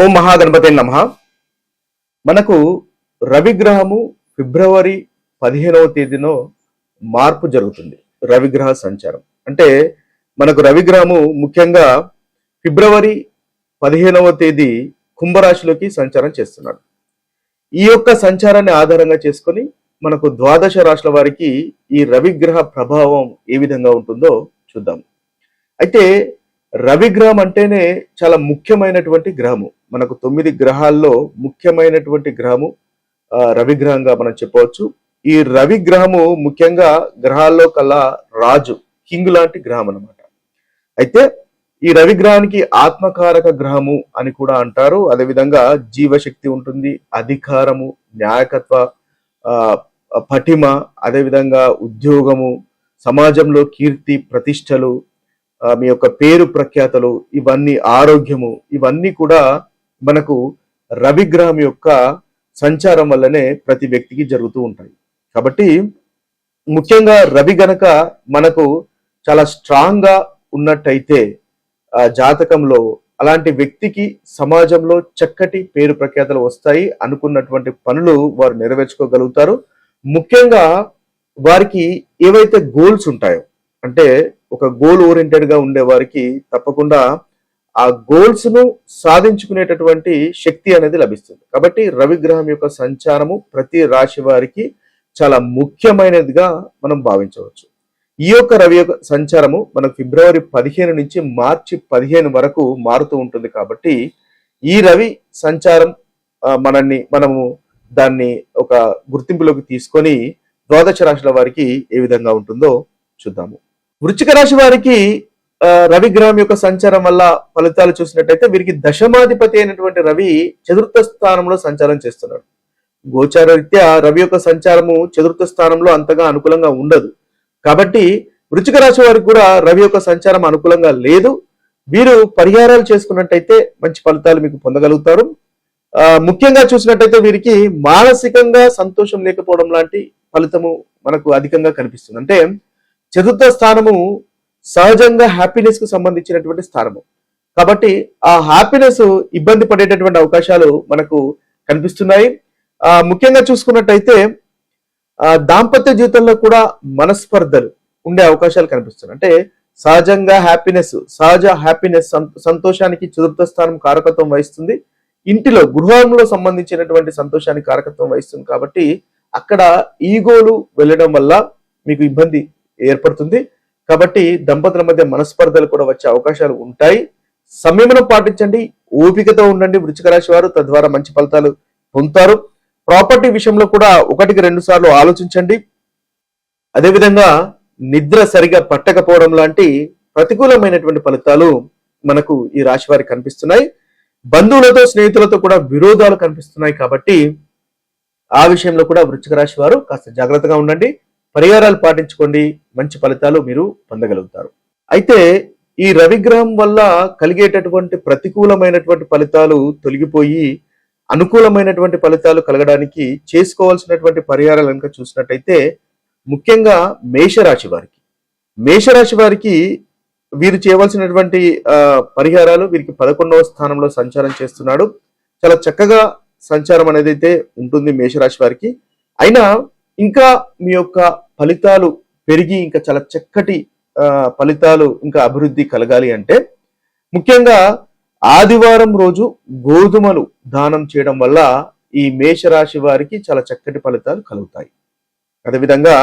ఓం మహాగణపతే నమః. మనకు రవిగ్రహము ఫిబ్రవరి 15వ తేదీనో మార్పు జరుగుతుంది. రవిగ్రహ సంచారం అంటే మనకు రవిగ్రహము ముఖ్యంగా ఫిబ్రవరి 15వ తేదీ కుంభరాశిలోకి సంచారం చేస్తున్నాడు. ఈ యొక్క సంచారాన్ని ఆధారంగా చేసుకొని మనకు ద్వాదశ రాశుల వారికి ఈ రవిగ్రహ ప్రభావం ఏ విధంగా ఉంటుందో చూద్దాం. అయితే రవిగ్రహం అంటేనే చాలా ముఖ్యమైనటువంటి గ్రహము. మనకు 9 గ్రహాల్లో ముఖ్యమైనటువంటి గ్రహము రవిగ్రహంగా మనం చెప్పవచ్చు. ఈ రవిగ్రహము ముఖ్యంగా గ్రహాల్లో కల్లా రాజు, కింగ్ లాంటి గ్రహం అన్నమాట. అయితే ఈ రవిగ్రహానికి ఆత్మకారక గ్రహము అని కూడా అంటారు. అదేవిధంగా జీవశక్తి ఉంటుంది, అధికారము, న్యాయకత్వ, పటిమ, అదేవిధంగా ఉద్యోగము, సమాజంలో కీర్తి ప్రతిష్టలు, మీ యొక్క పేరు ప్రఖ్యాతలు, ఇవన్నీ ఆరోగ్యము, ఇవన్నీ కూడా మనకు రవిగ్రహం యొక్క సంచారం వల్లనే ప్రతి వ్యక్తికి జరుగుతూ ఉంటాయి. కాబట్టి ముఖ్యంగా రవి గనక మనకు చాలా స్ట్రాంగ్ గా ఉన్నట్టయితే జాతకంలో అలాంటి వ్యక్తికి సమాజంలో చక్కటి పేరు ప్రఖ్యాతలు వస్తాయి. అనుకున్నటువంటి పనులు వారు నెరవేర్చుకోగలుగుతారు. ముఖ్యంగా వారికి ఏవైతే గోల్స్ ఉంటాయో, అంటే ఒక గోల్ ఓరియంటెడ్ గా ఉండే వారికి తప్పకుండా ఆ గోల్స్ ను సాధించుకునేటటువంటి శక్తి అనేది లభిస్తుంది. కాబట్టి రవిగ్రహం యొక్క సంచారము ప్రతి రాశి వారికి చాలా ముఖ్యమైనదిగా మనం భావించవచ్చు. ఈ యొక్క రవి యొక్క సంచారము మనకు ఫిబ్రవరి 15 నుంచి మార్చి 15 వరకు మారుతూ ఉంటుంది. కాబట్టి ఈ రవి సంచారం మనము దాన్ని ఒక గుర్తింపులోకి తీసుకొని ద్వాదశ రాశుల వారికి ఏ విధంగా ఉంటుందో చూద్దాము. వృశ్చిక రాశి వారికి రవిగ్రహం యొక్క సంచారం వల్ల ఫలితాలు చూసినట్టయితే వీరికి దశమాధిపతి అయినటువంటి రవి చతుర్థ స్థానంలో సంచారం చేస్తున్నాడు. గోచార రీత్యా రవి యొక్క సంచారము చతుర్థ స్థానంలో అంతగా అనుకూలంగా ఉండదు. కాబట్టి వృశ్చిక రాశి వారికి కూడా రవి యొక్క సంచారం అనుకూలంగా లేదు. వీరు పరిహారాలు చేసుకున్నట్టయితే మంచి ఫలితాలు మీకు పొందగలుగుతారు. ముఖ్యంగా చూసినట్టయితే వీరికి మానసికంగా సంతోషం లేకపోవడం లాంటి ఫలితము మనకు అధికంగా కనిపిస్తుంది. అంటే చతుర్థ స్థానము సహజంగా హ్యాపీనెస్ కు సంబంధించినటువంటి స్థానము. కాబట్టి ఆ హ్యాపీనెస్ ఇబ్బంది పడేటటువంటి అవకాశాలు మనకు కనిపిస్తున్నాయి. ముఖ్యంగా చూసుకున్నట్టయితే దాంపత్య జీవితంలో కూడా మనస్పర్ధలు ఉండే అవకాశాలు కనిపిస్తున్నాయి. అంటే సహజ హ్యాపీనెస్ సంతోషానికి చతుర్థ స్థానం కారకత్వం వహిస్తుంది. ఇంటిలో గృహంలో సంబంధించినటువంటి సంతోషానికి కారకత్వం వహిస్తుంది. కాబట్టి అక్కడ ఈగోలు వెళ్ళడం వల్ల మీకు ఇబ్బంది ఏర్పడుతుంది. కాబట్టి దంపతుల మధ్య మనస్పర్ధలు కూడా వచ్చే అవకాశాలు ఉంటాయి. సంయమనం పాటించండి, ఓపికతో ఉండండి వృశ్చిక రాశి వారు, తద్వారా మంచి ఫలితాలు పొందుతారు. ప్రాపర్టీ విషయంలో కూడా 1-2 సార్లు ఆలోచించండి. అదేవిధంగా నిద్ర సరిగా పట్టకపోవడం లాంటి ప్రతికూలమైనటువంటి ఫలితాలు మనకు ఈ రాశి వారికి కనిపిస్తున్నాయి. బంధువులతో, స్నేహితులతో కూడా విరోధాలు కనిపిస్తున్నాయి. కాబట్టి ఆ విషయంలో కూడా వృశ్చిక రాశి వారు కాస్త జాగ్రత్తగా ఉండండి, పరిహారాలు పాటించుకోండి, మంచి ఫలితాలు మీరు పొందగలుగుతారు. అయితే ఈ రవిగ్రహం వల్ల కలిగేటటువంటి ప్రతికూలమైనటువంటి ఫలితాలు తొలగిపోయి అనుకూలమైనటువంటి ఫలితాలు కలగడానికి చేసుకోవాల్సినటువంటి పరిహారాలు కనుక చూసినట్టయితే ముఖ్యంగా మేషరాశి వారికి వీరు చేయవలసినటువంటి పరిహారాలు, వీరికి 11వ స్థానంలో సంచారం చేస్తున్నాడు. చాలా చక్కగా సంచారం అనేది అయితే ఉంటుంది మేషరాశి వారికి. అయినా ఇంకా మీ యొక్క ఫలితాలు పెరిగి ఇంకా చాలా చక్కటి ఫలితాలు ఇంకా అభివృద్ధి కలగాలి అంటే ముఖ్యంగా ఆదివారం రోజు గోధుమలు దానం చేయడం వల్ల ఈ మేషరాశి వారికి చాలా చక్కటి ఫలితాలు కలుగుతాయి. అదేవిధంగా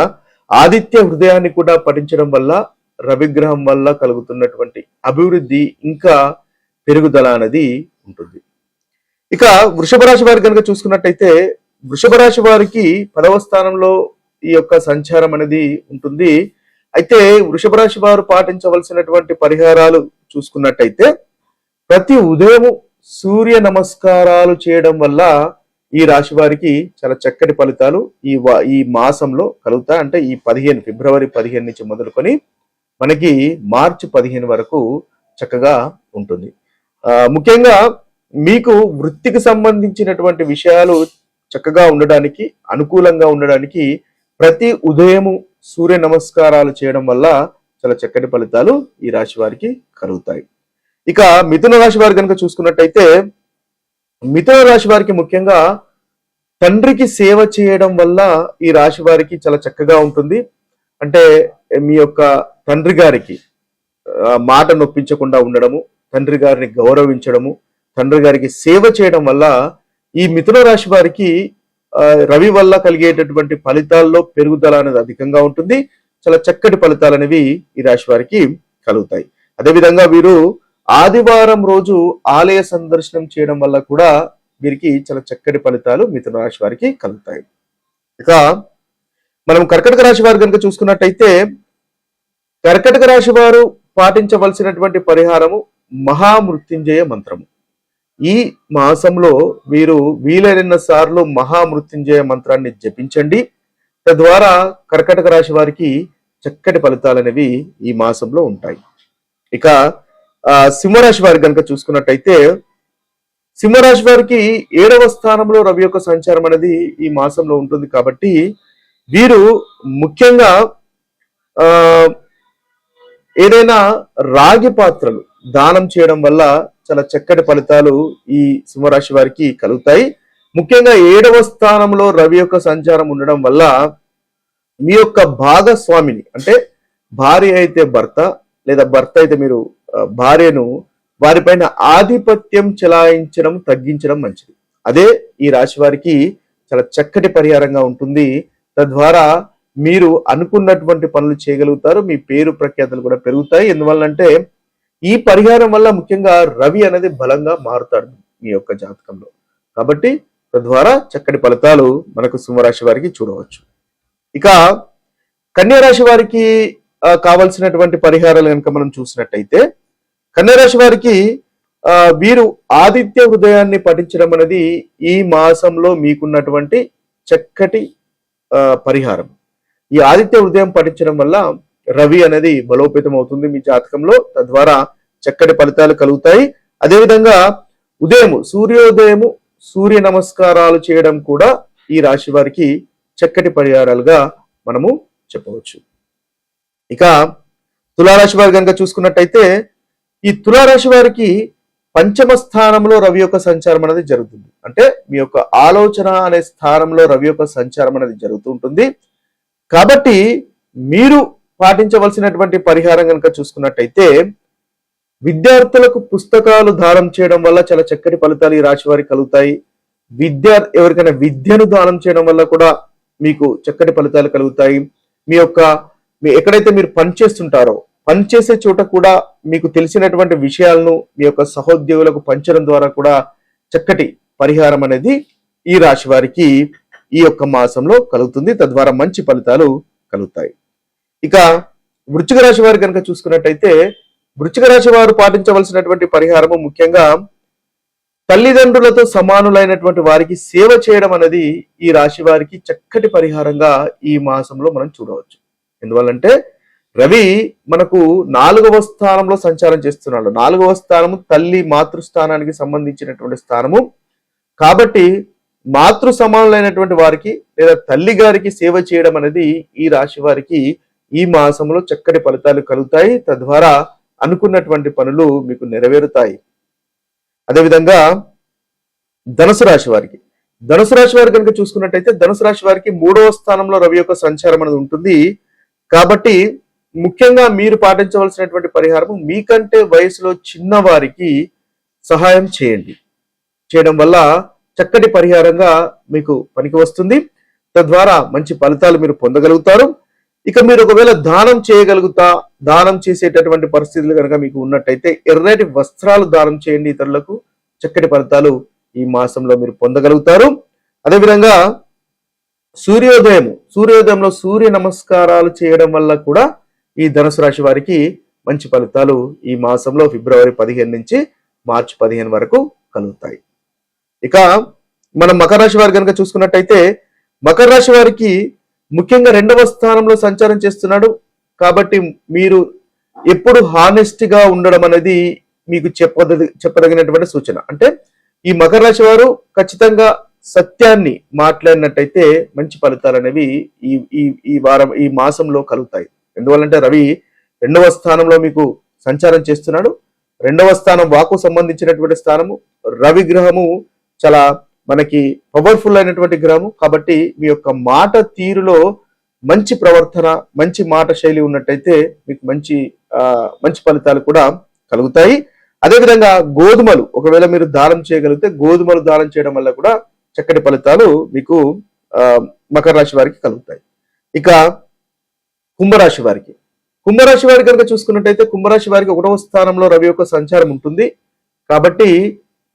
ఆదిత్య హృదయాన్ని కూడా పఠించడం వల్ల రవిగ్రహం వల్ల కలుగుతున్నటువంటి అభివృద్ధి ఇంకా పెరుగుదల అనేది ఉంటుంది. ఇక వృషభ రాశి వారికి కనుక చూసుకున్నట్టయితే వృషభ రాశి వారికి 10వ స్థానంలో ఈ యొక్క సంచారం అనేది ఉంటుంది. అయితే వృషభ రాశి వారు పాటించవలసినటువంటి పరిహారాలు చూసుకున్నట్టయితే ప్రతి ఉదయం సూర్య నమస్కారాలు చేయడం వల్ల ఈ రాశి వారికి చాలా చక్కటి ఫలితాలు ఈ మాసంలో కలుగుతాయి. అంటే ఈ ఫిబ్రవరి 15 నుంచి మొదలుకొని మనకి మార్చి 15 వరకు చక్కగా ఉంటుంది. ముఖ్యంగా మీకు వృత్తికి సంబంధించినటువంటి విషయాలు చక్కగా ఉండడానికి, అనుకూలంగా ఉండడానికి ప్రతి ఉదయము సూర్య నమస్కారాలు చేయడం వల్ల చాలా చక్కటి ఫలితాలు ఈ రాశి వారికి కలుగుతాయి. ఇక మిథున రాశి వారు కనుక చూసుకున్నట్టయితే మిథున రాశి వారికి ముఖ్యంగా తండ్రికి సేవ చేయడం వల్ల ఈ రాశి వారికి చాలా చక్కగా ఉంటుంది. అంటే మీ యొక్క తండ్రి గారికి మాట నొప్పించకుండా ఉండడము, తండ్రి గారిని గౌరవించడము, తండ్రి గారికి సేవ చేయడం వల్ల ఈ మిథున రాశి వారికి రవి వల్ల కలిగేటటువంటి ఫలితాల్లో పెరుగుదల అనేది అధికంగా ఉంటుంది. చాలా చక్కటి ఫలితాలు అనేవి ఈ రాశి వారికి కలుగుతాయి. అదేవిధంగా వీరు ఆదివారం రోజు ఆలయ సందర్శనం చేయడం వల్ల కూడా వీరికి చాలా చక్కటి ఫలితాలు మిథున రాశి వారికి కలుగుతాయి. ఇక మనం కర్కటక రాశి వారు కనుక చూసుకున్నట్టయితే కర్కటక రాశి వారు పాటించవలసినటువంటి పరిహారము మహామృత్యుంజయ మంత్రము. ఈ మాసంలో మీరు వీలైన సార్లు మహామృత్యుంజయ మంత్రాన్ని జపించండి. తద్వారా కర్కటక రాశి వారికి చక్కటి ఫలితాలు అనేవి ఈ మాసంలో ఉంటాయి. ఇక సింహరాశి వారికి కనుక చూసుకున్నట్టయితే సింహరాశి వారికి 7వ స్థానంలో రవి యొక్క సంచారం అనేది ఈ మాసంలో ఉంటుంది. కాబట్టి వీరు ముఖ్యంగా ఏదైనా రాగి పాత్రలు దానం చేయడం వల్ల చాలా చక్కటి ఫలితాలు ఈ సింహరాశి వారికి కలుగుతాయి. ముఖ్యంగా 7వ స్థానంలో రవి యొక్క సంచారం ఉండడం వల్ల మీ యొక్క భాగస్వామిని, అంటే భార్య అయితే భర్త లేదా భర్త అయితే మీరు భార్యను, వారిపైన ఆధిపత్యం చెలాయించడం తగ్గించడం మంచిది. అదే ఈ రాశి వారికి చాలా చక్కటి పరిహారంగా ఉంటుంది. తద్వారా మీరు అనుకున్నటువంటి పనులు చేయగలుగుతారు. మీ పేరు ప్రఖ్యాతలు కూడా పెరుగుతాయి. ఎందువల్లంటే ఈ పరిహారం వల్ల ముఖ్యంగా రవి అనేది బలంగా మారుతాడు మీ యొక్క జాతకంలో. కాబట్టి తద్వారా చక్కటి ఫలితాలు మనకు సింహరాశి వారికి చూడవచ్చు. ఇక కన్యా రాశి వారికి కావలసినటువంటి పరిహారాలు కనుక మనం చూసినట్టయితే కన్యా రాశి వారికి వీరు ఆదిత్య హృదయాన్ని పఠించడం అనేది ఈ మాసంలో మీకున్నటువంటి చక్కటి పరిహారం. ఈ ఆదిత్య హృదయం పఠించడం వల్ల రవి అనేది బలోపేతం అవుతుంది మీ జాతకంలో. తద్వారా చక్కటి ఫలితాలు కలుగుతాయి. అదేవిధంగా సూర్యోదయము సూర్య నమస్కారాలు చేయడం కూడా ఈ రాశి వారికి చక్కటి పరిహారాలుగా మనము చెప్పవచ్చు. ఇక తులారాశి వారి కనుక చూసుకున్నట్టయితే ఈ తులారాశి వారికి 5వ స్థానంలో రవి యొక్క సంచారం అనేది జరుగుతుంది. అంటే మీ యొక్క ఆలోచన అనే స్థానంలో రవి యొక్క సంచారం అనేది జరుగుతూ ఉంటుంది. కాబట్టి మీరు పాటించవలసినటువంటి పరిహారం కనుక చూసుకున్నట్టయితే విద్యార్థులకు పుస్తకాలు దానం చేయడం వల్ల చాలా చక్కటి ఫలితాలు ఈ రాశి వారికి కలుగుతాయి. ఎవరికైనా విద్యను దానం చేయడం వల్ల కూడా మీకు చక్కటి ఫలితాలు కలుగుతాయి. మీ ఎక్కడైతే మీరు పనిచేస్తుంటారో పనిచేసే చోట కూడా మీకు తెలిసినటువంటి విషయాలను మీ యొక్క సహోద్యోగులకు పంచడం ద్వారా కూడా చక్కటి పరిహారం అనేది ఈ రాశి వారికి ఈ యొక్క మాసంలో కలుగుతుంది. తద్వారా మంచి ఫలితాలు కలుగుతాయి. ఇక వృశ్చిక రాశి వారు కనుక చూసుకున్నట్టయితే వృశ్చిక రాశి వారు పాటించవలసినటువంటి పరిహారము ముఖ్యంగా తల్లిదండ్రులతో సమానులైనటువంటి వారికి సేవ చేయడం అనేది ఈ రాశి వారికి చక్కటి పరిహారంగా ఈ మాసంలో మనం చూడవచ్చు. ఎందువల్లంటే రవి మనకు 4వ స్థానంలో సంచారం చేస్తున్నాడు. 4వ స్థానము తల్లి మాతృస్థానానికి సంబంధించినటువంటి స్థానము. కాబట్టి మాతృ సమానులైనటువంటి వారికి లేదా తల్లి గారికి సేవ చేయడం అనేది ఈ రాశి వారికి ఈ మాసంలో చక్కటి ఫలితాలు కలుగుతాయి. తద్వారా అనుకున్నటువంటి పనులు మీకు నెరవేరుతాయి. అదేవిధంగా ధనుసు రాశి వారి కనుక చూసుకున్నట్టయితే ధనుసు రాశి వారికి 3వ స్థానంలో రవి యొక్క సంచారం అనేది ఉంటుంది. కాబట్టి ముఖ్యంగా మీరు పాటించవలసినటువంటి పరిహారం మీకంటే వయసులో చిన్నవారికి సహాయం చేయడం వల్ల చక్కటి పరిహారంగా మీకు పనికి వస్తుంది. తద్వారా మంచి ఫలితాలు మీరు పొందగలుగుతారు. ఇక మీరు ఒకవేళ దానం చేసేటటువంటి పరిస్థితులు కనుక మీకు ఉన్నట్టయితే ఎర్రటి వస్త్రాలు దానం చేయండి ఇతరులకు. చక్కటి ఫలితాలు ఈ మాసంలో మీరు పొందగలుగుతారు. అదేవిధంగా సూర్యోదయంలో సూర్య నమస్కారాలు చేయడం వల్ల కూడా ఈ ధనుసు రాశి వారికి మంచి ఫలితాలు ఈ మాసంలో ఫిబ్రవరి 15 నుంచి మార్చి 15 వరకు కలుగుతాయి. ఇక మనం మకర రాశి వారి కనుక చూసుకున్నట్టయితే మకర రాశి వారికి ముఖ్యంగా 2వ స్థానంలో సంచారం చేస్తున్నాడు. కాబట్టి మీరు ఎప్పుడు హానెస్ట్ గా ఉండడం అనేది మీకు చెప్పదగినటువంటి సూచన. అంటే ఈ మకర రాశి వారు ఖచ్చితంగా సత్యాన్ని మాట్లాడినట్టయితే మంచి ఫలితాలు అనేవి ఈ మాసంలో కలుగుతాయి. ఎందువల్లంటే రవి 2వ స్థానంలో మీకు సంచారం చేస్తున్నాడు. 2వ స్థానం వాకు సంబంధించినటువంటి స్థానము. రవి గ్రహము చాలా మనకి పవర్ఫుల్ అయినటువంటి గ్రహము. కాబట్టి మీ యొక్క మాట తీరులో మంచి ప్రవర్తన, మంచి మాట శైలి ఉన్నట్టయితే మీకు మంచి ఫలితాలు కూడా కలుగుతాయి. అదేవిధంగా గోధుమలు ఒకవేళ మీరు దానం చేయగలిగితే గోధుమలు దానం చేయడం వల్ల కూడా చక్కటి ఫలితాలు మీకు మకర రాశి వారికి కలుగుతాయి. ఇక కుంభరాశి వారికి కనుక చూసుకున్నట్టయితే కుంభరాశి వారికి 1వ స్థానంలో రవి యొక్క సంచారం ఉంటుంది. కాబట్టి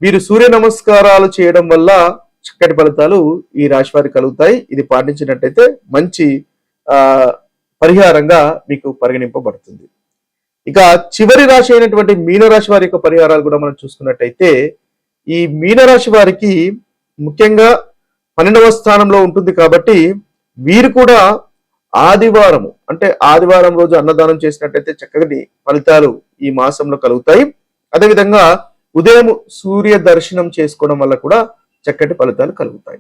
వీరు సూర్య నమస్కారాలు చేయడం వల్ల చక్కటి ఫలితాలు ఈ రాశి వారికి కలుగుతాయి. ఇది పాటించినట్టయితే మంచి పరిహారంగా మీకు పరిగణింపబడుతుంది. ఇక చివరి రాశి అయినటువంటి మీనరాశి వారి యొక్క పరిహారాలు కూడా మనం చూసుకున్నట్టయితే ఈ మీనరాశి వారికి ముఖ్యంగా 12వ స్థానంలో ఉంటుంది. కాబట్టి వీరు కూడా ఆదివారం రోజు అన్నదానం చేసినట్టయితే చక్కటి ఫలితాలు ఈ మాసంలో కలుగుతాయి. అదేవిధంగా ఉదయం సూర్య దర్శనం చేసుకోవడం వల్ల కూడా చక్కటి ఫలితాలు కలుగుతాయి.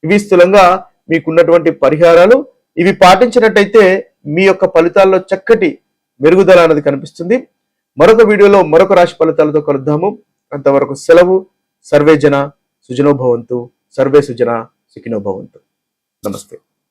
ఇవి స్థూలంగా మీకున్నటువంటి పరిహారాలు. ఇవి పాటించినట్టయితే మీ యొక్క ఫలితాల్లో చక్కటి మెరుగుదల అనేది కనిపిస్తుంది. మరొక వీడియోలో మరొక రాశి ఫలితాలతో కలుద్దాము. అంతవరకు సెలవు. సర్వే జన సుజనో భవంతు, సర్వే సుజన సుఖినో భవంతు. నమస్తే.